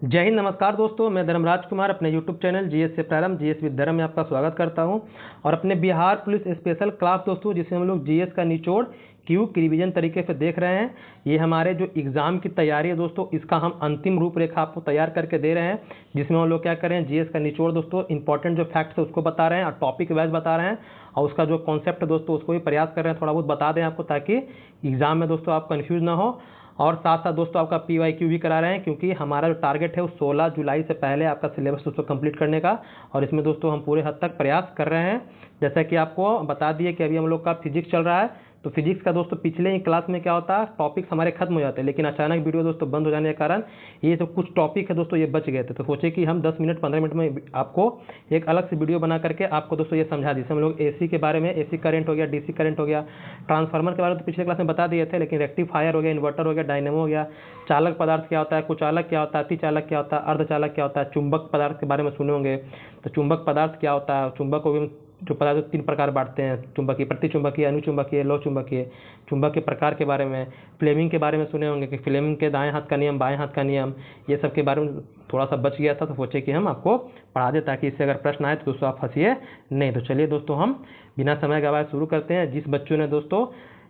जय हिंद। नमस्कार दोस्तों, मैं धर्मराज कुमार अपने यूट्यूब चैनल जीएस से प्रारंभ जीएस विद धर्म में आपका स्वागत करता हूं। और अपने बिहार पुलिस स्पेशल क्लास दोस्तों, जिसे हम लोग जीएस का निचोड़ क्यूब की रिवीजन तरीके से देख रहे हैं। ये हमारे जो एग्जाम की तैयारी है दोस्तों, इसका हम अंतिम रूपरेखा आपको तैयार करके दे रहे हैं, जिसमें हम लोग क्या करें, जीएस का निचोड़ दोस्तों इंपॉर्टेंट जो फैक्ट्स है उसको बता रहे हैं और टॉपिक वाइज बता रहे हैं, और उसका जो कॉन्सेप्ट है दोस्तों उसको भी प्रयास कर रहे हैं थोड़ा बहुत बता दें आपको, ताकि एग्जाम में दोस्तों आप कन्फ्यूज ना हो। और साथ साथ दोस्तों आपका PYQ भी करा रहे हैं, क्योंकि हमारा जो टारगेट है वो 16 जुलाई से पहले आपका सिलेबस दोस्तों कंप्लीट करने का, और इसमें दोस्तों हम पूरे हद तक प्रयास कर रहे हैं। जैसा कि आपको बता दिए कि अभी हम लोग का फिजिक्स चल रहा है, तो फिजिक्स का दोस्तों पिछले ही क्लास में क्या होता है, टॉपिक्स हमारे खत्म हो जाते हैं, लेकिन अचानक वीडियो दोस्तों बंद हो जाने के कारण ये जो कुछ टॉपिक है दोस्तों ये बच गए थे। तो सोचे कि हम 10 मिनट 15 मिनट में आपको एक अलग से वीडियो बना करके आपको दोस्तों ये समझा दी। हम लोग AC के बारे में, AC करंट हो गया, DC करंट हो गया, ट्रांसफार्मर के बारे में तो पिछले क्लास में बता दिए थे, लेकिन रेक्टिफायर हो गया, इन्वर्टर हो गया, डायनेमो हो गया, चालक पदार्थ क्या होता है, कुचालक क्या होता है, अतिचालक क्या होता है, अर्धचालक क्या होता है, चुंबक पदार्थ के बारे में सुने होंगे। तो चुंबक पदार्थ क्या होता है, चुंबक को भी जो पदार्थ 3 प्रकार बांटते हैं, चुंबकीय, प्रतिचुंबकीय, अनुचुंबकीय, लौ चुंबकीय। चुंबक के प्रकार के बारे में, फ्लेमिंग के बारे में सुने होंगे कि फ्लेमिंग के दाएं हाथ का नियम, बाएं हाथ का नियम, ये सब के बारे में थोड़ा सा बच गया था, तो सोचे कि हम आपको पढ़ा दें, ताकि इससे अगर प्रश्न आए तो दोस्तों आप फंसिए नहीं। तो चलिए दोस्तों हम बिना समय गवाए शुरू करते हैं। जिस बच्चों ने दोस्तों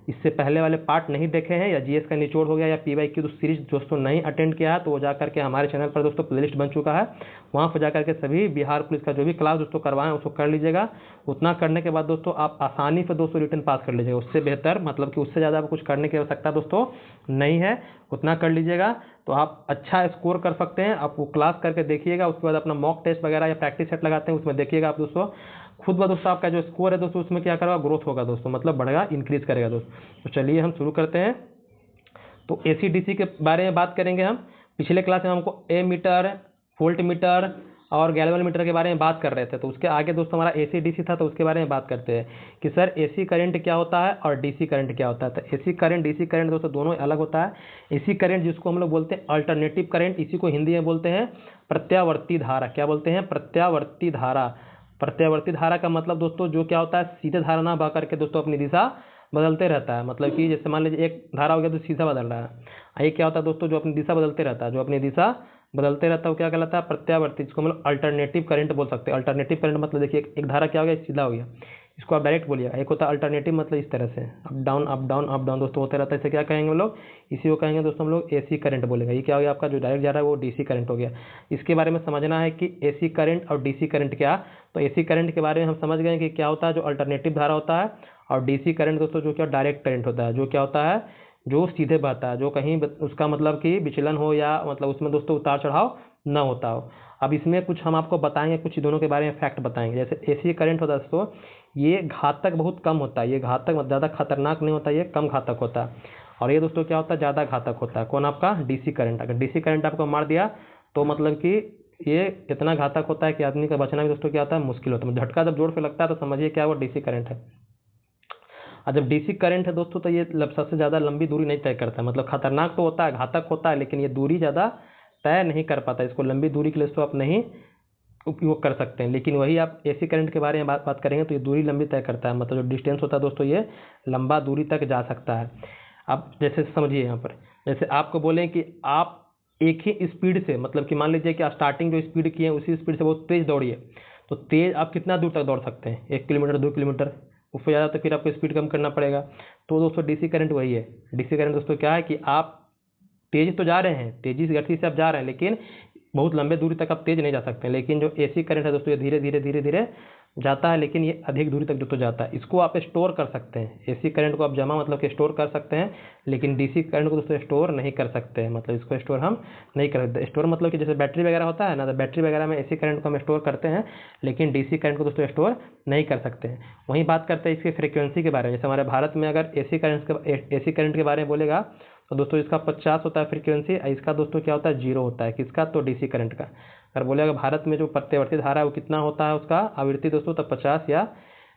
इससे पहले वाले पार्ट नहीं देखे हैं, या जीएस का निचोड़ हो गया या PYQ तो सीरीज दोस्तों नहीं अटेंड किया है, तो वो जाकर के हमारे चैनल पर दोस्तों प्लेलिस्ट बन चुका है, वहाँ पर जाकर के सभी बिहार पुलिस का जो भी क्लास दोस्तों करवाएं उसको कर लीजिएगा। उतना करने के बाद दोस्तों आप आसानी से दोस्तों रिटर्न पास कर लीजिएगा। उससे बेहतर मतलब कि उससे ज़्यादा कुछ करने की आवश्यकता दोस्तों नहीं है, उतना कर लीजिएगा तो आप अच्छा स्कोर कर सकते हैं। आप वो क्लास करके देखिएगा, उसके बाद अपना मॉक टेस्ट वगैरह या प्रैक्टिस सेट लगाते हैं उसमें देखिएगा आप दोस्तों, खुद ब दोस्तों आपका जो स्कोर है दोस्तों उसमें क्या करेगा, ग्रोथ होगा दोस्तों, मतलब बढ़ेगा, इंक्रीज करेगा दोस्तों। तो चलिए हम शुरू करते हैं। तो AC-DC के बारे में बात करेंगे हम। पिछले क्लास में हमको एमीटर, वोल्ट मीटर और गैल्वेनोमीटर के बारे में बात कर रहे थे, तो उसके आगे दोस्तों हमारा AC-DC था, तो उसके बारे में बात करते हैं कि सर AC करंट क्या होता है और DC करंट क्या होता है। तो AC करंट DC करंट दोस्तों दोनों अलग होता है। AC करंट जिसको हम लोग बोलते हैं अल्टरनेटिव करंट, इसी को हिंदी में बोलते हैं प्रत्यावर्ती धारा। क्या बोलते हैं? प्रत्यावर्ती धारा। प्रत्यावर्ती धारा का मतलब दोस्तों जो क्या होता है, सीधे धारा ना बह करके दोस्तों अपनी दिशा बदलते रहता है। मतलब कि जैसे मान लीजिए एक धारा हो गया तो सीधा बदल रहा है, ये क्या होता है दोस्तों, जो अपनी दिशा बदलते रहता है, जो अपनी दिशा बदलते रहता है वो क्या कहलाता है, प्रत्यावर्ती, जिसको मतलब अल्टरनेटिव करंट बोल सकते हैं। अल्टरनेटिव करंट मतलब देखिए एक धारा क्या हो गया, सीधा हो गया, इसको आप डायरेक्ट बोलिएगा। एक होता है अल्टरनेटिव, मतलब इस तरह से up down up down up down दोस्तों होते रहता है, इसे क्या कहेंगे हम लोग, इसी को कहेंगे दोस्तों हम लोग AC करंट बोलेगा। ये क्या हो गया आपका, जो डायरेक्ट जा रहा है वो DC करंट हो गया। इसके बारे में समझना है कि AC करंट और DC करंट क्या। तो AC करंट के बारे में हम समझ गए कि क्या होता है, जो अल्टरनेटिव धारा होता है, और DC करंट दोस्तों जो क्या डायरेक्ट करंट होता है, जो क्या होता है, जो सीधे बहता है, जो कहीं उसका मतलब कि विचलन हो या मतलब उसमें दोस्तों उतार चढ़ाव न होता हो। अब इसमें कुछ हम आपको बताएंगे, कुछ दोनों के बारे में फैक्ट बताएंगे। जैसे AC करंट होता है दोस्तों, ये घातक बहुत कम होता है, ये घातक ज़्यादा खतरनाक नहीं होता, ये कम घातक होता है। और ये दोस्तों क्या होता है, ज़्यादा घातक होता है। कौन? आपका DC करंट। अगर DC करंट आपको मार दिया तो मतलब कि ये इतना घातक होता है कि आदमी का बचना भी दोस्तों क्या होता है, मुश्किल होता है। झटका जब जोर पे लगता है तो समझिए क्या वो DC करंट है। और जब DC करंट है दोस्तों तो ये सबसे ज़्यादा लंबी दूरी नहीं तय करता है, मतलब खतरनाक तो होता है, घातक होता है, लेकिन ये दूरी ज़्यादा तय नहीं कर पाता। इसको लंबी दूरी के लिए तो आप नहीं उपयोग कर सकते हैं। लेकिन वही आप AC करंट के बारे में बात करेंगे तो ये दूरी लंबी तय करता है, मतलब जो डिस्टेंस होता है दोस्तों ये लंबा दूरी तक जा सकता है। अब जैसे समझिए यहाँ पर, जैसे आपको बोलें कि आप एक ही स्पीड से, मतलब कि मान लीजिए कि स्टार्टिंग जो स्पीड की है उसी स्पीड से बहुत तेज़ दौड़िए, तो तेज़ आप कितना दूर तक दौड़ सकते हैं, 1 किलोमीटर 2 किलोमीटर, उससे ज़्यादा तो फिर आपको स्पीड कम करना पड़ेगा। तो दोस्तों DC करंट वही है। DC करंट दोस्तों क्या है कि आप तेज तो जा रहे हैं, तेजी से गति से आप जा रहे हैं, लेकिन बहुत लंबे दूरी तक आप तेज नहीं जा सकते। लेकिन जो AC करंट है दोस्तों ये धीरे धीरे धीरे धीरे जाता है, लेकिन ये अधिक दूरी तक दोस्तों जाता है। इसको आप स्टोर कर सकते हैं, AC करंट को आप जमा मतलब कि स्टोर कर सकते हैं, लेकिन DC करंट को दोस्तों स्टोर नहीं कर सकते हैं, मतलब इसको स्टोर हम नहीं कर सकते। स्टोर मतलब कि जैसे बैटरी वगैरह होता है ना, तो बैटरी वगैरह में AC करंट को हम स्टोर करते हैं, लेकिन DC करंट को दोस्तों स्टोर नहीं कर सकते हैं। वहीं बात करते हैं इसकी फ्रिक्वेंसी के बारे में। जैसे हमारे भारत में अगर AC करंट के बारे में बोलेगा तो दोस्तों इसका 50 होता है फ्रीक्वेंसी, इसका दोस्तों क्या होता है, 0 होता है। किसका? तो DC करंट का। अगर बोलेगा भारत में जो प्रत्यावर्ती धारा है वो कितना होता है, उसका आवृत्ति दोस्तों, तब 50, या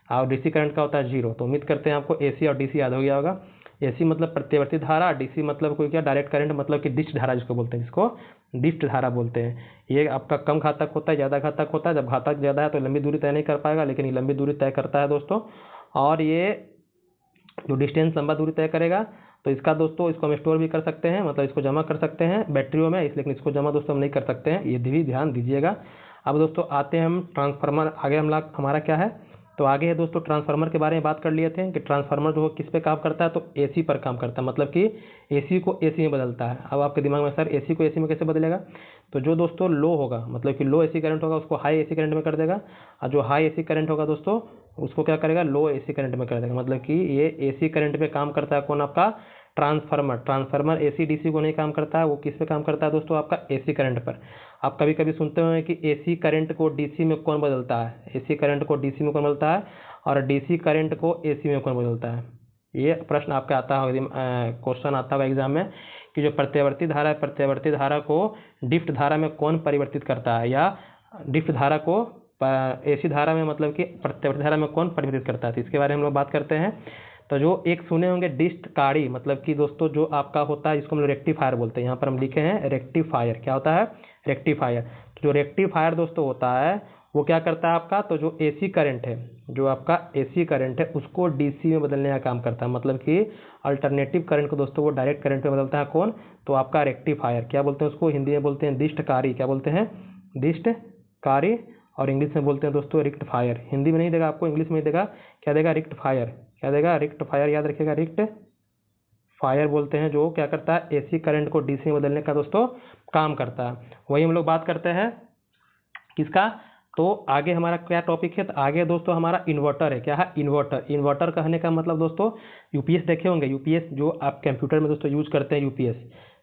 और DC करंट का होता है 0। तो उम्मीद करते हैं आपको AC और DC याद हो गया होगा। AC मतलब प्रत्यावर्ती धारा, DC मतलब कोई क्या, डायरेक्ट करंट, मतलब कि डिस्ट धारा जिसको बोलते हैं, जिसको डिस्ट धारा बोलते हैं। ये आपका कम घातक होता है, ज़्यादा घातक होता है। जब घातक ज़्यादा है तो लंबी दूरी तय नहीं कर पाएगा, लेकिन ये लंबी दूरी तय करता है दोस्तों। और ये जो डिस्टेंस लंबा दूरी तय करेगा तो इसका दोस्तों इसको हम स्टोर भी कर सकते हैं, मतलब इसको जमा कर सकते हैं बैटरियों में, इसलिए इसको जमा दोस्तों हम नहीं कर सकते हैं, ये भी ध्यान दीजिएगा। अब दोस्तों आते हैं हम ट्रांसफार्मर, आगे हमारा क्या है, तो आगे है दोस्तों ट्रांसफार्मर के बारे में बात कर लिए थे कि ट्रांसफार्मर जो किस पे काम करता है, तो एसी पर काम करता है, मतलब कि एसी को एसी में बदलता है। अब आपके दिमाग में सर एसी को एसी में कैसे बदलेगा, तो जो दोस्तों लो होगा, मतलब कि लो एसी करंट होगा, उसको हाई एसी करंट में कर देगा, और जो हाई एसी करंट होगा दोस्तों उसको क्या करेगा, लो एसी करंट में कर देगा। मतलब कि ये एसी करंट पे काम करता है कौन, आपका ट्रांसफार्मर एसी डीसी को नहीं काम करता है, वो किस पे काम करता है दोस्तों, आपका एसी करंट पर। आप कभी कभी सुनते होंगे कि एसी करंट को डीसी में कौन बदलता है, एसी करंट को डीसी में कौन बदलता है, और डीसी करंट को एसी में कौन बदलता है। ये प्रश्न आपका आता होगा, क्वेश्चन आता होगा एग्जाम में कि जो प्रत्यावर्ती धारा है, प्रत्यावर्ती धारा को डिफ्ट धारा में कौन परिवर्तित करता है, या डिफ्ट धारा को एसी धारा में, मतलब कि प्रत्यावर्ती धारा में कौन परिवर्तित करता है, तो इसके बारे में हम लोग बात करते हैं। तो जो एक सुने होंगे डिस्ट कारी, मतलब कि दोस्तों जो आपका होता है जिसको हम लोग रेक्टिफायर बोलते हैं, यहाँ पर हम लिखे हैं रेक्टिफायर। क्या होता है, रेक्टिफायर। तो जो रेक्टिफायर दोस्तों होता है वो क्या करता है आपका, तो जो एसी करंट है, जो आपका एसी करंट है उसको डीसी में बदलने का काम करता है, मतलब कि अल्टरनेटिव करंट को दोस्तों वो डायरेक्ट करंट में बदलता है कौन, तो आपका रेक्टिफायर। क्या बोलते हैं उसको, हिंदी में बोलते हैं दिष्टकारी। क्या बोलते हैं, दिष्टकारी, और इंग्लिश में बोलते हैं दोस्तों रिक्ट फायर। हिंदी में नहीं देगा आपको, इंग्लिश में देगा, क्या देगा, रिक्ट फायर। क्या देगा, रिक्ट फायर, याद रखिएगा, रिक्ट फायर बोलते हैं जो क्या करता है, एसी करंट को डीसी में बदलने का दोस्तों काम करता है। वही हम लोग बात करते हैं किसका, तो आगे हमारा क्या टॉपिक है, तो आगे दोस्तों हमारा इन्वर्टर है। क्या है, इन्वर्टर। इन्वर्टर कहने का मतलब दोस्तों यूपीएस देखे होंगे, यूपीएस जो आप कंप्यूटर में दोस्तों यूज करते हैं यूपीएस,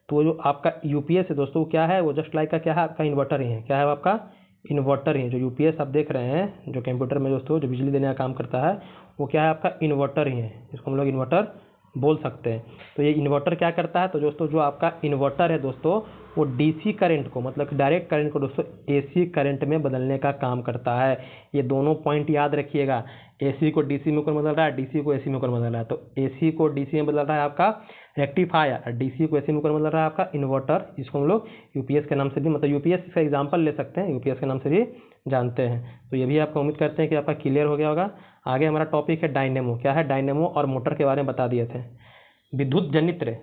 तो जो आपका यूपीएस है दोस्तों क्या है, वो जस्ट लाइक का क्या है, आपका इन्वर्टर ही है। क्या है आपका, इन्वर्टर ही है। जो यूपीएस आप देख रहे हैं जो कंप्यूटर में दोस्तों जो बिजली देने का काम करता है, वो क्या है, आपका इन्वर्टर ही है, इसको हम लोग इन्वर्टर बोल सकते हैं। तो ये इन्वर्टर क्या करता है, तो दोस्तों जो आपका इन्वर्टर है दोस्तों वो डीसी करंट को, मतलब डायरेक्ट करंट को दोस्तों एसी करंट में बदलने का काम करता है। ये दोनों पॉइंट याद रखिएगा, एसी को डीसी में कौन बदल रहा है, डीसी को एसी में कौन बदल रहा है। तो एसी को डीसी में बदल रहा है आपका रेक्टिफायर, डीसी को एसी में कौन बदल रहा है, आपका इन्वर्टर। इसको हम लोग यूपीएस के नाम से भी, मतलब यूपीएस का एग्जाम्पल ले सकते हैं, यूपीएस के नाम से भी जानते हैं। तो ये भी आपको उम्मीद करते हैं कि आपका क्लियर हो गया होगा। आगे हमारा टॉपिक है डायनेमो। क्या है, डायनेमो और मोटर के बारे में बता दिए थे। विद्युत जनित्र,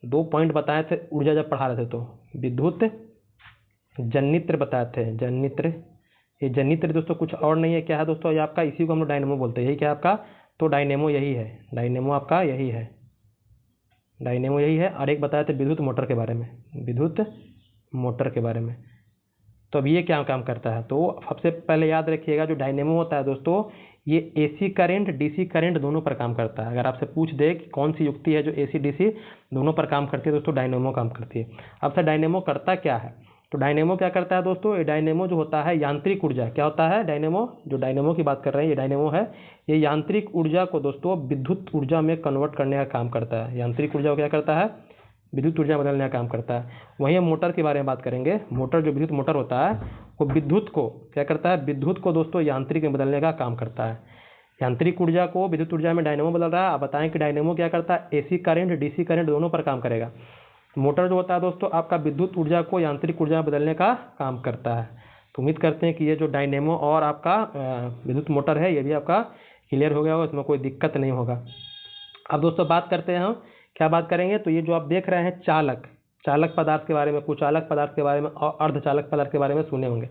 2 पॉइंट बताए थे ऊर्जा जब पढ़ा रहे थे, तो विद्युत जनित्र बताए थे, जनित्र। ये जनित्र दोस्तों कुछ और नहीं है, क्या है दोस्तों, ये आपका इसी को हम लोग डायनेमो बोलते हैं। यही क्या आपका, तो डायनेमो यही है, डायनेमो आपका यही है, डायनेमो यही है। और एक बताए थे विद्युत मोटर के बारे में, विद्युत मोटर के बारे में। तो अब ये क्या काम करता है, तो सबसे पहले याद रखिएगा जो डायनेमो होता है दोस्तों, ये एसी करंट डीसी करंट दोनों पर काम करता है। अगर आपसे पूछ दे कि कौन सी युक्ति है जो एसी डीसी दोनों पर काम करती है, दोस्तों डायनेमो काम करती है। अब सर डायनेमो करता क्या है, तो डायनेमो क्या करता है दोस्तों, ये डायनेमो जो होता है यांत्रिक ऊर्जा, क्या होता है डायनेमो, जो डायनेमो की बात कर रहे हैं ये डायनेमो है, ये यांत्रिक ऊर्जा को दोस्तों विद्युत ऊर्जा में कन्वर्ट करने का काम करता है। यांत्रिक ऊर्जा को क्या करता है, विद्युत ऊर्जा बदलने का काम करता है। वहीं हम मोटर के बारे में बात करेंगे। मोटर जो विद्युत मोटर होता है वो विद्युत को क्या करता है, विद्युत को दोस्तों यांत्रिक में बदलने का काम करता है। यांत्रिक ऊर्जा को विद्युत ऊर्जा में डायनेमो बदल रहा है। आप बताएं कि डायनेमो क्या करता है, एसी करंट डीसी करंट दोनों पर काम करेगा। मोटर जो होता है दोस्तों आपका विद्युत ऊर्जा को यांत्रिक ऊर्जा में बदलने का काम करता है। तो उम्मीद करते हैं कि ये जो डायनेमो और आपका विद्युत मोटर है ये भी आपका क्लियर हो गया होगा, इसमें कोई दिक्कत नहीं होगा। अब दोस्तों बात करते हैं हम, क्या बात करेंगे, तो ये जो आप देख रहे हैं चालक, चालक पदार्थ के बारे में, कुचालक पदार्थ के बारे में और अर्धचालक पदार्थ के बारे में सुने होंगे।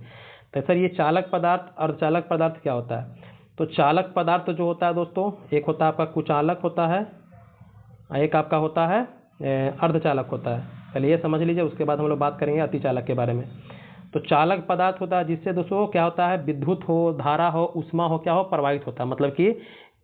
तो सर ये चालक पदार्थ अर्धचालक पदार्थ क्या होता है, तो चालक पदार्थ जो होता है दोस्तों, एक होता है आपका कुचालक होता है, एक आपका होता है अर्धचालक होता है। पहले ये समझ लीजिए, उसके बाद हम लोग बात करेंगे अतिचालक के बारे में। तो चालक पदार्थ होता है जिससे दोस्तों क्या होता है, विद्युत हो, धारा हो, उष्मा हो, क्या हो, प्रवाहित होता है। मतलब कि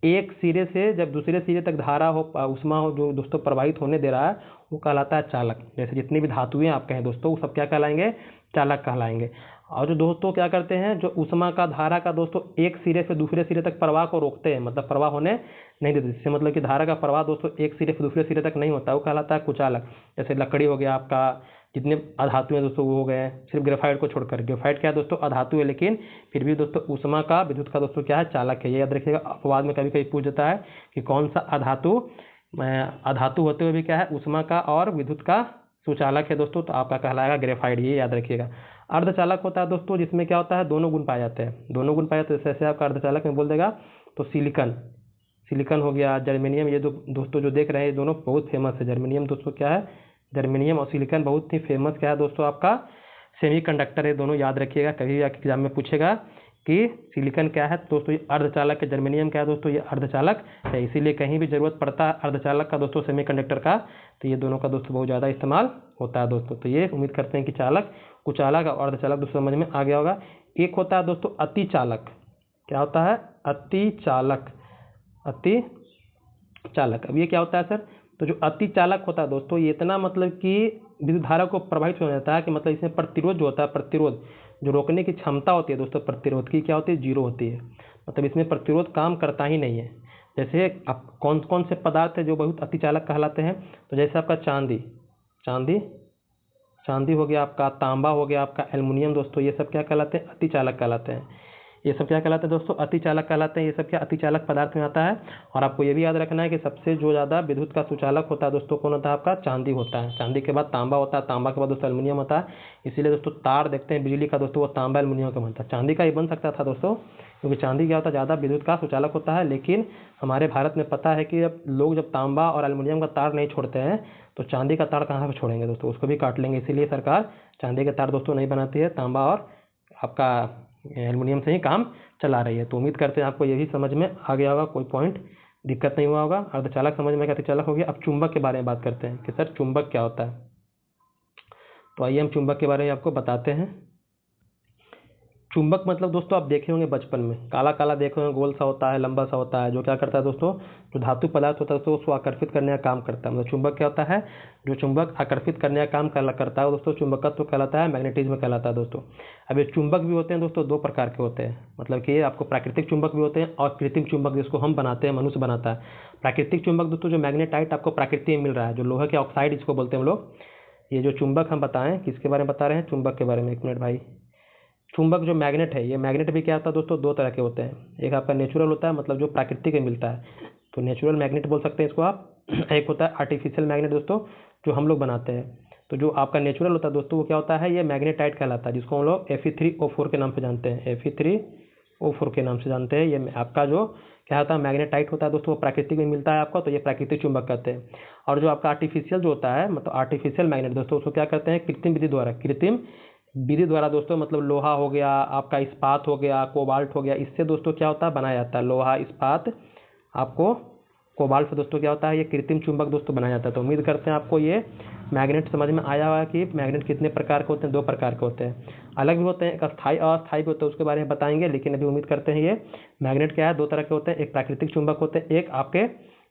एक सिरे से जब दूसरे सिरे तक धारा हो, उष्मा हो, जो दोस्तों प्रवाहित होने दे रहा है वो कहलाता है चालक। जैसे जितनी भी धातुएं आप कहें दोस्तों वो सब क्या कहलाएंगे, चालक कहलाएंगे। और जो दोस्तों क्या करते हैं, जो उष्मा का धारा का दोस्तों एक सिरे से दूसरे सिरे तक प्रवाह को रोकते हैं, मतलब प्रवाह होने नहीं देते, जिससे मतलब कि धारा का प्रवाह दोस्तों एक सिरे से दूसरे सिरे तक नहीं होता, वो कहलाता है कुचालक। जैसे लकड़ी हो गया आपका, जितने अधातु हैं दोस्तों वो हो गए, सिर्फ ग्रेफाइट को छोड़कर। ग्रेफाइट क्या है दोस्तों, अधातु है, लेकिन फिर भी दोस्तों उष्मा का विद्युत का दोस्तों क्या है, चालक है। ये याद रखिएगा, अपवाद में कभी कभी पूछ जाता है कि कौन सा अधातु अधातु होते हुए भी क्या है, उष्मा का और विद्युत का सुचालक है दोस्तों, तो आपका कहलाएगा ग्रेफाइट। ये याद रखिएगा। अर्धचालक होता है दोस्तों जिसमें क्या होता है, दोनों गुण पाए जाते हैं, दोनों गुण पाए जाते हैं। जैसे आपका अर्धचालक में बोल देगा तो सिलिकन, सिलिकॉन हो गया, जर्मेनियम, ये दोस्तों जो देख रहे हैं ये दोनों बहुत फेमस है। जर्मेनियम दोस्तों क्या है, जर्मेनियम और सिलिकॉन बहुत ही फेमस क्या है दोस्तों, आपका सेमीकंडक्टर है। दोनों याद रखिएगा, कभी भी एग्जाम में पूछेगा कि सिलिकॉन क्या है दोस्तों, ये अर्धचालक है। जर्मेनियम क्या है दोस्तों, ये अर्धचालक है। इसीलिए कहीं भी जरूरत पड़ता है अर्धचालक का दोस्तों, सेमीकंडक्टर का, तो ये दोनों का दोस्तों बहुत ज़्यादा इस्तेमाल होता है दोस्तों। तो ये उम्मीद करते हैं कि चालक, कुचालक और अर्धचालक दोस्तों समझ में आ गया होगा। एक होता है दोस्तों अतिचालक। क्या होता है, अतिचालक, अतिचालक। अब ये क्या होता है सर, तो जो अतिचालक होता है दोस्तों, ये इतना मतलब कि विद्युत धारा को प्रभावित हो जाता है कि मतलब इसमें प्रतिरोध जो होता है, प्रतिरोध जो रोकने की क्षमता होती है दोस्तों, प्रतिरोध की क्या होती है, जीरो होती है। मतलब इसमें प्रतिरोध काम करता ही नहीं है। जैसे अब कौन कौन से पदार्थ है जो बहुत अतिचालक कहलाते हैं, तो जैसे आपका चांदी हो गया, आपका तांबा हो गया, आपका एल्युमिनियम दोस्तों, ये सब क्या कहलाते हैं, अतिचालक कहलाते हैं। ये सब क्या कहलाते हैं दोस्तों, अतिचालक कहलाते हैं। ये सब क्या अतिचालक पदार्थ में आता है। और आपको ये भी याद रखना है कि सबसे जो ज़्यादा विद्युत का सुचालक होता है दोस्तों कौन होता है, आपका चांदी होता है। चांदी के बाद तांबा होता है, तांबा के बाद दोस्तों एल्युमिनियम होता है। इसीलिए दोस्तों तार देखते हैं बिजली का दोस्तों, वो तांबा एल्युमिनियम का बनता है। चांदी का ही बन सकता था दोस्तों, क्योंकि चांदी क्या होता है, ज़्यादा विद्युत का सुचालक होता है। लेकिन हमारे भारत में पता है कि अब लोग जब तांबा और एल्युमिनियम का तार नहीं छोड़ते हैं, तो चांदी का तार कहाँ से छोड़ेंगे दोस्तों, उसको भी काट लेंगे। इसीलिए सरकार चांदी के तार दोस्तों नहीं बनाती है, तांबा और आपका एल्युमिनियम से ही काम चला रही है। तो उम्मीद करते हैं आपको ये भी समझ में आ गया होगा, कोई पॉइंट दिक्कत नहीं हुआ होगा। अर्धचालक समझ में, अतिचालक हो गया। अब चुंबक के बारे में बात करते हैं कि सर चुंबक क्या होता है। तो आइए हम चुंबक के बारे में आपको बताते हैं। चुंबक मतलब दोस्तों आप देखे होंगे बचपन में, काला काला देखे होंगे, गोल सा होता है, लंबा सा होता है, जो क्या करता है दोस्तों, जो धातु पदार्थ होता है दोस्तों उसको आकर्षित करने का काम करता है। मतलब चुंबक क्या होता है, जो चुंबक आकर्षित करने का काम करता है दोस्तों, चुंबकत्व कहलाता है, मैग्नेटिज्म कहलाता है दोस्तों। अब ये चुंबक भी होते हैं दोस्तों, दो प्रकार के होते हैं। मतलब कि आपको प्राकृतिक चुंबक भी होते हैं और कृत्रिम चुंबक जिसको हम बनाते हैं, मनुष्य बनाता है। प्राकृतिक चुंबक दोस्तों जो मैग्नेटाइट आपको प्रकृति में मिल रहा है, जो लोहे के ऑक्साइड जिसको बोलते हैं हम लोग। ये जो चुंबक हम बताएं, किसके बारे में बता रहे हैं, चुंबक के बारे में। एक मिनट भाई, चुंबक जो मैग्नेट है, ये मैग्नेट भी क्या होता है दोस्तों, दो तरह के होते हैं। एक आपका नेचुरल होता है, मतलब जो प्राकृतिक में मिलता है, तो नेचुरल मैग्नेट बोल सकते हैं इसको आप। एक होता है आर्टिफिशियल मैग्नेट दोस्तों, जो हम लोग बनाते हैं। तो जो आपका नेचुरल होता है दोस्तों, वो क्या होता है, ये मैग्नेटाइट कहलाता है, जिसको हम लोग Fe3O4 के नाम से जानते हैं। Fe3O4 के नाम से जानते हैं। ये आपका जो क्या होता है, मैग्नेटाइट होता है दोस्तों, वो प्राकृतिक में मिलता है आपको, तो ये प्राकृतिक चुंबक कहते हैं। और जो आपका आर्टिफिशियल जो होता है, मतलब आर्टिफिशियल मैग्नेट दोस्तों, उसको क्या करते हैं, कृत्रिम विधि द्वारा दोस्तों, मतलब लोहा हो गया, आपका इस्पात हो गया, कोबाल्ट हो गया, इससे दोस्तों क्या होता है, बनाया जाता है। लोहा, इस्पात, आपको कोबाल्ट से दोस्तों क्या होता है, ये कृत्रिम चुंबक दोस्तों बनाया जाता है। तो उम्मीद करते हैं आपको ये मैग्नेट समझ में आया हुआ कि मैग्नेट कितने प्रकार के होते हैं, दो प्रकार के होते हैं। अलग भी होते हैं, एक स्थायी और अस्थायी भी होते हैं, उसके बारे में बताएंगे। लेकिन अभी उम्मीद करते हैं ये मैग्नेट क्या है, दो तरह के होते हैं। एक प्राकृतिक चुंबक होते हैं, एक आपके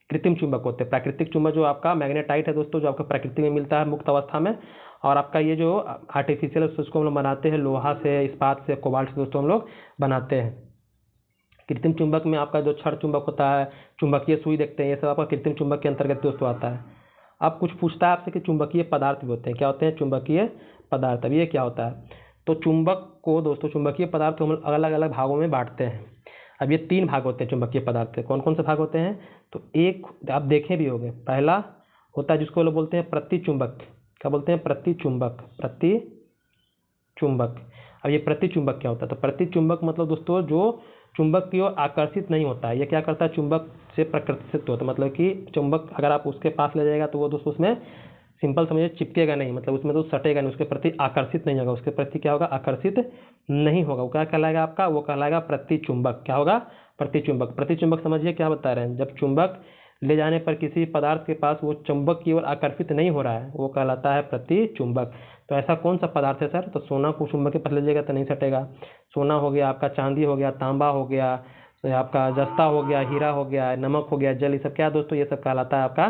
कृत्रिम चुंबक होते हैं। प्राकृतिक चुंबक जो आपका मैग्नेटाइट है दोस्तों, जो आपका प्रकृति में मिलता है मुक्त अवस्था में। और आपका ये जो आर्टिफिशियल उसको हम लोग बनाते हैं लोहा से, इस्पात से, कोबाल्ट से दोस्तों हम लोग बनाते हैं। कृत्रिम चुंबक में आपका जो क्षण चुंबक होता है, चुंबकीय सुई देखते हैं, ये सब आपका कृत्रिम चुंबक के अंतर्गत दोस्तों आता है। अब कुछ पूछता है आपसे कि चुंबकीय पदार्थ भी होते हैं, क्या होते हैं, चुंबकीय पदार्थ। अब ये क्या होता है, तो चुंबक को दोस्तों, चुंबकीय पदार्थ को हम अलग अलग भागों में बांटते हैं। अब ये तीन भाग होते हैं चुंबकीय पदार्थ के। कौन कौन से भाग होते हैं, तो एक आप देखे भी होंगे, पहला होता है जिसको लोग बोलते हैं प्रतिचुंबक। क्या बोलते हैं, प्रतिचुंबक, प्रतिचुंबक। अब ये प्रतिचुंबक क्या होता है, तो प्रतिचुंबक मतलब दोस्तों जो चुंबक की ओर आकर्षित नहीं होता है। ये क्या करता है, चुंबक से प्रकर्षित होता है। मतलब कि चुंबक अगर आप उसके पास ले जाएगा तो वो दोस्तों उसमें सिंपल समझिए चिपकेगा नहीं, मतलब उसमें तो सटेगा नहीं, उसके प्रति आकर्षित नहीं होगा, उसके प्रति क्या होगा, आकर्षित नहीं होगा। वो क्या कहलाएगा आपका, वो कहलाएगा प्रतिचुंबक। क्या होगा, प्रतिचुंबक। प्रतिचुंबक समझिए क्या बता रहे हैं, जब चुंबक ले जाने पर किसी पदार्थ के पास वो चुंबक की ओर आकर्षित नहीं हो रहा है, वो कहलाता है प्रतिचुंबक। तो ऐसा कौन सा पदार्थ है सर, तो सोना को चुंबक के पास ले जाएगा तो नहीं सटेगा। सोना हो गया, आपका चांदी हो गया, तांबा हो गया, आपका जस्ता हो गया, हीरा हो गया, नमक हो गया, जल, ये सब क्या दोस्तों, ये सब कहलाता है आपका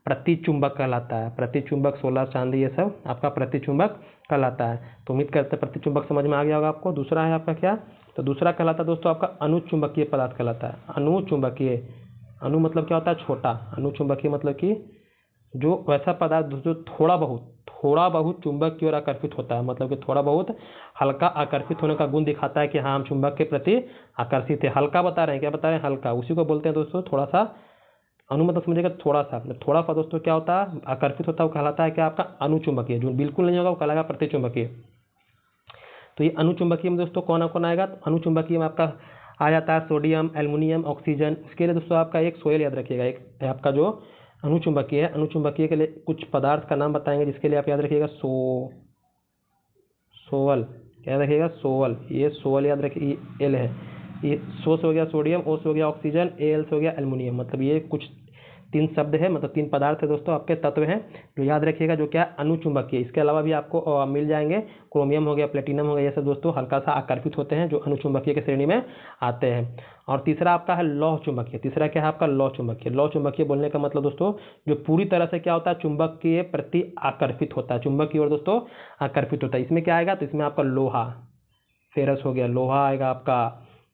प्रतिचुंबक कहलाता है। प्रतिचुंबक, सोना, चांदी, ये सब आपका प्रतिचुंबक कहलाता है। तो उम्मीद करते हैं प्रतिचुंबक समझ में आ गया होगा आपको। दूसरा है आपका क्या, तो दूसरा कहलाता है दोस्तों आपका अनुचुंबकीय पदार्थ कहलाता है। अनुचुंबकीय, अणु मतलब क्या होता है, छोटा। अनुचुंबकीय मतलब कि जो वैसा पदार्थ जो थोड़ा बहुत चुंबक की ओर आकर्षित होता है, मतलब कि थोड़ा बहुत हल्का आकर्षित होने का गुण दिखाता है कि हाँ हम चुंबक के प्रति आकर्षित है। हल्का बता रहे हैं, क्या बता रहे हैं, हल्का, उसी को बोलते हैं दोस्तों थोड़ा सा। अणु मतलब समझिएगा थोड़ा सा दोस्तों क्या होता है, आकर्षित होता है, वो कहलाता है क्या आपका अनुचुंबकीय। जो बिल्कुल नहीं होगा वो कहलाएगा प्रतिचुंबकीय। तो ये अनुचुंबकीय में दोस्तों कौन कौन आएगा, तो अनुचुंबकीय में आपका आ जाता है सोडियम, एल्युमिनियम, ऑक्सीजन। इसके लिए दोस्तों आपका एक सोयल याद रखिएगा, एक आपका जो अनुचुंबकीय है, अनुचुंबकीय के लिए कुछ पदार्थ का नाम बताएंगे जिसके लिए आप याद रखिएगा सोवल, क्या याद रखिएगा, सोवल। ये सोवल याद रखिए, एल है, ये सोस हो गया सोडियम, ओस हो गया ऑक्सीजन, एल हो गया एल्युमिनियम। मतलब ये कुछ 3 शब्द है, मतलब 3 पदार्थ है दोस्तों, आपके तत्व हैं जो याद रखिएगा, जो क्या अनुचुंबकीय। इसके अलावा भी आपको मिल जाएंगे, क्रोमियम हो गया, प्लेटिनम हो गया, ये सब दोस्तों हल्का सा आकर्षित होते हैं जो अनुचुंबकीय की श्रेणी में आते हैं। और तीसरा आपका है लौह चुंबकीय। तीसरा क्या है आपका, लौह चुंबकीय। लौह चुंबकीय बोलने का मतलब दोस्तों जो पूरी तरह से क्या होता है, चुंबक के प्रति आकर्षित होता है, चुंबक की ओर दोस्तों आकर्षित होता है। इसमें क्या आएगा, तो इसमें आपका लोहा, फेरस हो गया, लोहा आएगा आपका,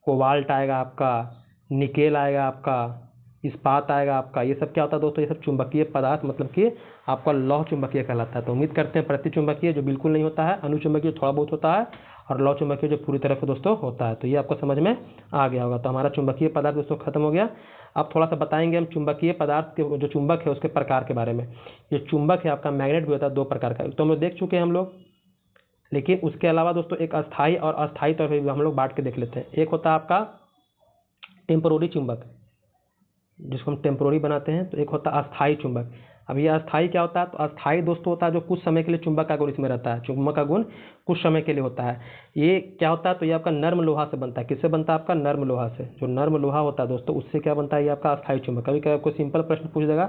कोबाल्ट आएगा आपका, निकेल आएगा आपका, इस्पात आएगा आपका। ये सब क्या होता है दोस्तों, ये सब चुंबकीय पदार्थ, मतलब कि आपका लौह चुंबकीय कहलाता है। तो उम्मीद करते हैं प्रति चुंबकीय जो बिल्कुल नहीं होता है, अनुचुंबकीय थोड़ा बहुत होता है, और लौह चुंबकीय जो पूरी तरह से दोस्तों होता है। तो ये आपको समझ में आ गया होगा। तो हमारा चुंबकीय पदार्थ दोस्तों खत्म हो गया। अब थोड़ा सा बताएंगे हम चुंबकीय पदार्थ के जो चुंबक है उसके प्रकार के बारे में। ये चुंबक है आपका, मैग्नेट भी होता है 2 प्रकार का, तो हम लोग देख चुके हैं हम लोग। लेकिन उसके अलावा दोस्तों एक अस्थाई और अस्थाई तौर पर हम लोग बांट के देख लेते हैं। एक होता है आपका टेम्पोररी चुंबक, जिसको हम टेम्पोररी बनाते हैं। तो एक होता है अस्थाई चुंबक। अब ये अस्थाई क्या होता है, तो अस्थाई दोस्तों होता है जो कुछ समय के लिए चुंबक का गुण इसमें रहता है, चुंबक का गुण कुछ समय के लिए होता है। ये क्या होता है, तो ये आपका नर्म लोहा से बनता है। किससे बनता है, आपका नर्म लोहा से। जो नर्म लोहा होता है दोस्तों उससे क्या बनता है, ये आपका अस्थाई चुंबक। कभी कभी आपको सिंपल प्रश्न पूछ देगा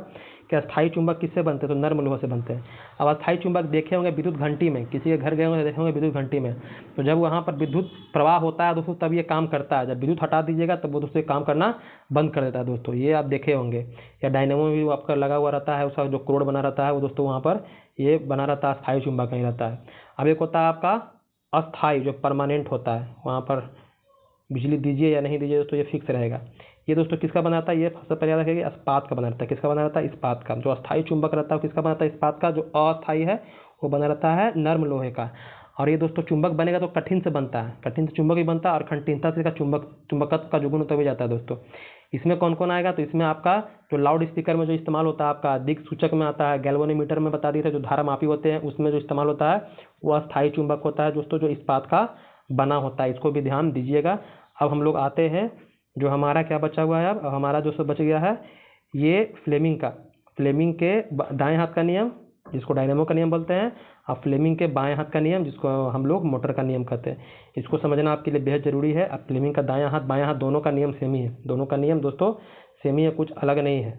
कि अस्थाई चुंबक किससे बनते हैं, तो नर्म लोहा से बनते हैं। अब अस्थाई चुंबक देखे होंगे विद्युत घंटी में, किसी के घर गए होंगे देखे होंगे विद्युत घंटी में, तो जब वहाँ पर विद्युत प्रवाह होता है दोस्तों तब ये काम करता है। जब विद्युत हटा दीजिएगा तब वो दोस्तों काम करना बंद कर देता है दोस्तों, ये आप देखे होंगे। या डायनेमो भी आपका लगा हुआ रहता है, उसका जो कोड बना रहता है वो दोस्तों वहाँ पर ये बना रहता है, अस्थाई चुंबक नहीं रहता है। अब एक होता है आपका अस्थाई जो परमानेंट होता है, वहाँ पर बिजली दीजिए या नहीं दीजिए दोस्तों ये फिक्स रहेगा। ये दोस्तों किसका बना रहता है, ये सबसे पहले याद रखिएगा, इस्पात का बना रहता है। किसका बना रहता है, इस्पात का। जो अस्थाई चुंबक रहता है किसका बना रहता है, इस्पात का। जो अस्थाई है वो बना रहता है नर्म लोहे का। और ये दोस्तों चुंबक बनेगा तो कठिन से बनता है, कठिन से चुंबक भी बनता है, और कठिनता से का चुंबकत्व का जो गुण होता भी जाता है दोस्तों। इसमें कौन कौन आएगा, तो इसमें आपका जो लाउड स्पीकर में जो इस्तेमाल होता है, आपका दिक सूचक में आता है, गैल्वेनोमीटर में बता दिए थे जो धारा मापी होते हैं उसमें जो इस्तेमाल होता है वो अस्थाई चुंबक होता है दोस्तों, जो इस्पात का बना होता है। इसको भी ध्यान दीजिएगा। अब हम लोग आते हैं जो हमारा क्या बचा हुआ है, अब हमारा जो सब बच गया है ये फ्लेमिंग का, फ्लेमिंग के दाएं हाथ का नियम जिसको डायनेमो का नियम बोलते हैं, और फ्लेमिंग के बाएं हाथ का नियम जिसको हम लोग मोटर का नियम कहते हैं। इसको समझना आपके लिए बेहद जरूरी है। अब फ्लेमिंग का दायां हाथ बायां हाथ दोनों का नियम सेम ही है, दोनों का नियम दोस्तों सेम ही है, कुछ अलग नहीं है।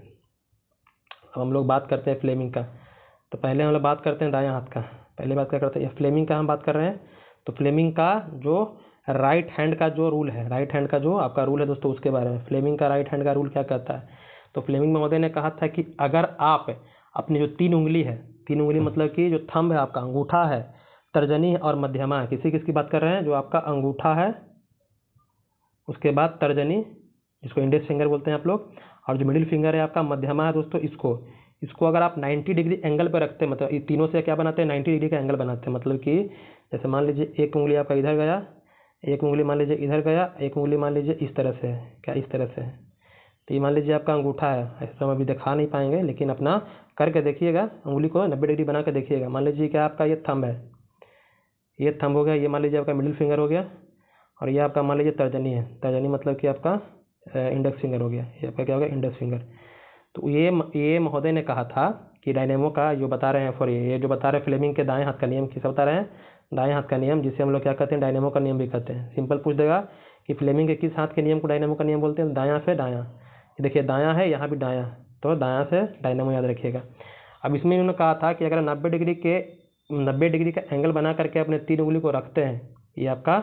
अब हम लोग बात करते हैं फ्लेमिंग का। तो पहले हम लोग बात करते हैं दायां हाथ का, पहले बात क्या करते हैं फ्लेमिंग का हम बात कर रहे हैं। तो फ्लेमिंग का जो राइट हैंड का जो रूल है, राइट हैंड का जो आपका रूल है दोस्तों उसके बारे में, फ्लेमिंग का राइट हैंड का रूल क्या कहता है। तो फ्लेमिंग महोदय ने कहा था कि अगर आप अपनी जो 3 उंगली है, 3 उंगली मतलब कि जो थंब है आपका, अंगूठा है, तर्जनी और मध्यमा है, किसकी बात कर रहे हैं, जो आपका अंगूठा है, उसके बाद तर्जनी जिसको इंडेक्स फिंगर बोलते हैं आप लोग, और जो मिडिल फिंगर है आपका मध्यमा है दोस्तों, इसको अगर आप 90 डिग्री एंगल पर रखते हैं, मतलब ये तीनों से क्या बनाते हैं 90 डिग्री का एंगल बनाते हैं। मतलब कि जैसे मान लीजिए एक उंगली आपका इधर गया, एक उंगली मान लीजिए इधर गया, एक उंगली मान लीजिए इस तरह से है, क्या इस तरह से है। तो ये मान लीजिए आपका अंगूठा है, ऐसे हम अभी दिखा नहीं पाएंगे लेकिन अपना करके देखिएगा, उंगली को 90 डिग्री बना कर देखिएगा। मान लीजिए क्या आपका ये थंब है, ये थंब हो गया, ये मान लीजिए आपका मिडिल फिंगर हो गया, और ये आपका मान लीजिए तर्जनी है, तर्जनी मतलब कि आपका इंडेक्स फिंगर हो गया, ये आपका क्या हो गया इंडेक्स फिंगर। तो ये महोदय ने कहा था कि डायनेमो का जो बता रहे हैं, ये जो बता रहे हैं फ्लेमिंग के दाएं हाथ का नियम किसे बता रहे हैं, दाएं हाथ का नियम, जिसे हम लोग क्या कहते हैं डायनेमो का नियम भी कहते हैं। सिंपल पूछ देगा कि फ्लेमिंग के किस हाथ के नियम को डायनेमो का नियम बोलते हैं, दायां से दायां। देखिए दायां है, यहाँ भी दायां, तो दायां से डायनेमो याद रखिएगा। अब इसमें उन्होंने कहा था कि अगर 90 डिग्री का एंगल बना करके अपने 3 उंगली को रखते हैं, ये आपका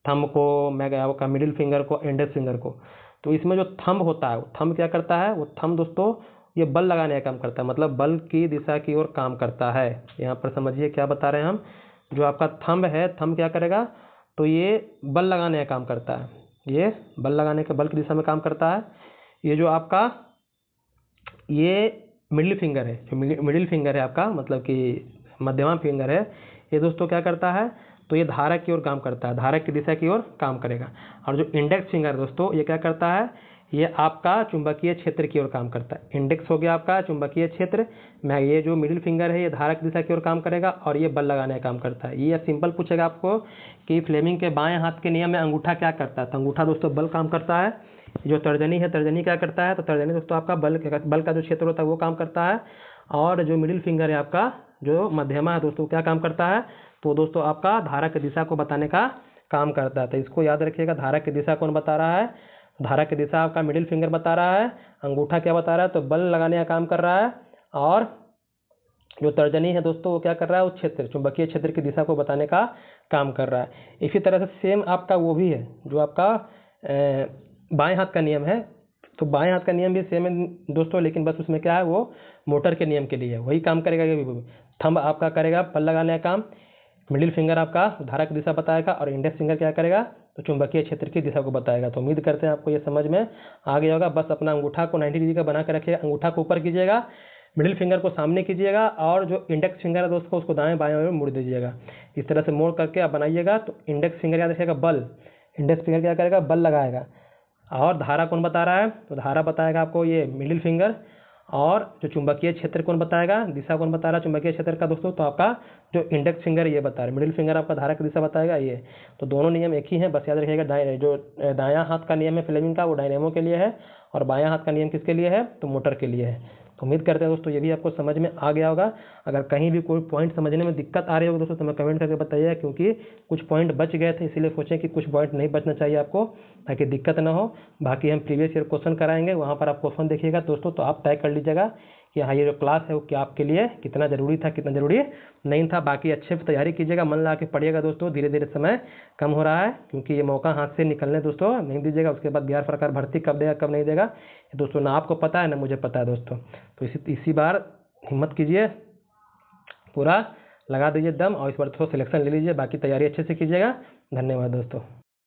थंब को, आपका मिडिल फिंगर को, इंडेक्स फिंगर को, तो इसमें जो थंब होता है, थंब क्या करता है, वो थंब दोस्तों ये बल लगाने का काम करता है, मतलब बल की दिशा की ओर काम करता है। यहाँ पर समझिए क्या बता रहे हैं हम, जो आपका थंब है, थंब क्या करेगा, तो ये बल लगाने का काम करता है, ये बल लगाने के बल की दिशा में काम करता है। ये जो आपका ये मिडिल फिंगर है, जो मिडिल फिंगर है आपका, मतलब कि मध्यमा फिंगर है, ये दोस्तों क्या करता है, तो ये धारक की ओर काम करता है, धारक की दिशा की ओर काम करेगा। और जो इंडेक्स फिंगर दोस्तों ये क्या करता है, ये आपका चुंबकीय क्षेत्र की ओर काम करता है। इंडेक्स हो गया आपका चुंबकीय क्षेत्र में, ये जो मिडिल फिंगर है ये धारा की दिशा की ओर काम करेगा और ये बल लगाने का काम करता है। ये सिंपल पूछेगा आपको कि फ्लेमिंग के बाएं हाथ के नियम में अंगूठा क्या करता है, तो अंगूठा दोस्तों बल काम करता है। जो तर्जनी है, तर्जनी क्या करता है, तो तर्जनी दोस्तों आपका बल का जो क्षेत्र होता है वो काम करता है। और जो मिडिल फिंगर है आपका, जो मध्यमा है दोस्तों, क्या काम करता है, तो दोस्तों आपका धारा की दिशा को बताने का काम करता है। तो इसको याद रखिएगा, धारा की दिशा कौन बता रहा है, धारा की दिशा आपका मिडिल फिंगर बता रहा है। अंगूठा क्या बता रहा है, तो बल लगाने का काम कर रहा है। और जो तर्जनी है दोस्तों वो क्या कर रहा है, उस क्षेत्र चुंबकीय क्षेत्र की दिशा को बताने का काम कर रहा है। इसी तरह से सेम आपका वो भी है जो आपका बाएं हाथ का नियम है, तो बाएं हाथ का नियम भी सेम है दोस्तों, लेकिन बस उसमें क्या है, वो मोटर के नियम के लिए है, वही काम करेगा। थंब आपका करेगा बल लगाने का काम, मिडिल फिंगर आपका धारा की दिशा बताएगा और इंडेक्स फिंगर क्या करेगा, तो चुंबकीय क्षेत्र की दिशा को बताएगा। तो उम्मीद करते हैं आपको ये समझ में आ गया होगा। बस अपना अंगूठा को 90 डिग्री का बना कर रखिएगा, अंगूठा को ऊपर कीजिएगा, मिडिल फिंगर को सामने कीजिएगा और जो इंडेक्स फिंगर है दोस्तों उसको दाएं बाएं में मुड़ दीजिएगा। इस तरह से मोड़ करके आप बनाइएगा। तो इंडेक्स फिंगर क्या रखिएगा, बल, इंडेक्स फिंगर क्या करेगा, बल लगाएगा। और धारा कौन बता रहा है, तो धारा बताएगा आपको ये मिडिल फिंगर। और जो चुंबकीय क्षेत्र कौन बताएगा, दिशा कौन बता रहा है चुंबकीय क्षेत्र का दोस्तों, तो आपका जो इंडेक्स फिंगर ये बता रहा है, मिडिल फिंगर आपका धारा की दिशा बताएगा ये। तो दोनों नियम एक ही हैं, बस याद रखिएगा। जो दायां हाथ का नियम है फ्लेमिंग का, वो डायनेमो के लिए है और बायां हाथ का नियम किसके लिए है, तो मोटर के लिए है। तो उम्मीद करते हैं दोस्तों ये भी आपको समझ में आ गया होगा। अगर कहीं भी कोई पॉइंट समझने में दिक्कत आ रही होगी दोस्तों तो मैं कमेंट करके बताइए, क्योंकि कुछ पॉइंट बच गए थे, इसीलिए सोचें कि कुछ पॉइंट नहीं बचना चाहिए आपको, ताकि दिक्कत ना हो। बाकी हम प्रीवियस ईयर क्वेश्चन कराएंगे, वहाँ पर आप क्वेश्चन देखिएगा दोस्तों, तो आप तय कर लीजिएगा कि हाँ ये जो क्लास है वो क्या आपके लिए कितना ज़रूरी था, कितना ज़रूरी नहीं था। बाकी अच्छे से तैयारी कीजिएगा, मन लगा के पढ़िएगा दोस्तों। धीरे धीरे समय कम हो रहा है, क्योंकि ये मौका हाथ से निकलने दोस्तों नहीं दीजिएगा। उसके बाद बिहार सरकार भर्ती कब देगा कब नहीं देगा दोस्तों, ना आपको पता है ना मुझे पता है दोस्तों। तो इसी बार हिम्मत कीजिए, पूरा लगा दीजिए दम और इस बार थोड़ा सिलेक्शन ले लीजिए। बाकी तैयारी अच्छे से कीजिएगा। धन्यवाद दोस्तों।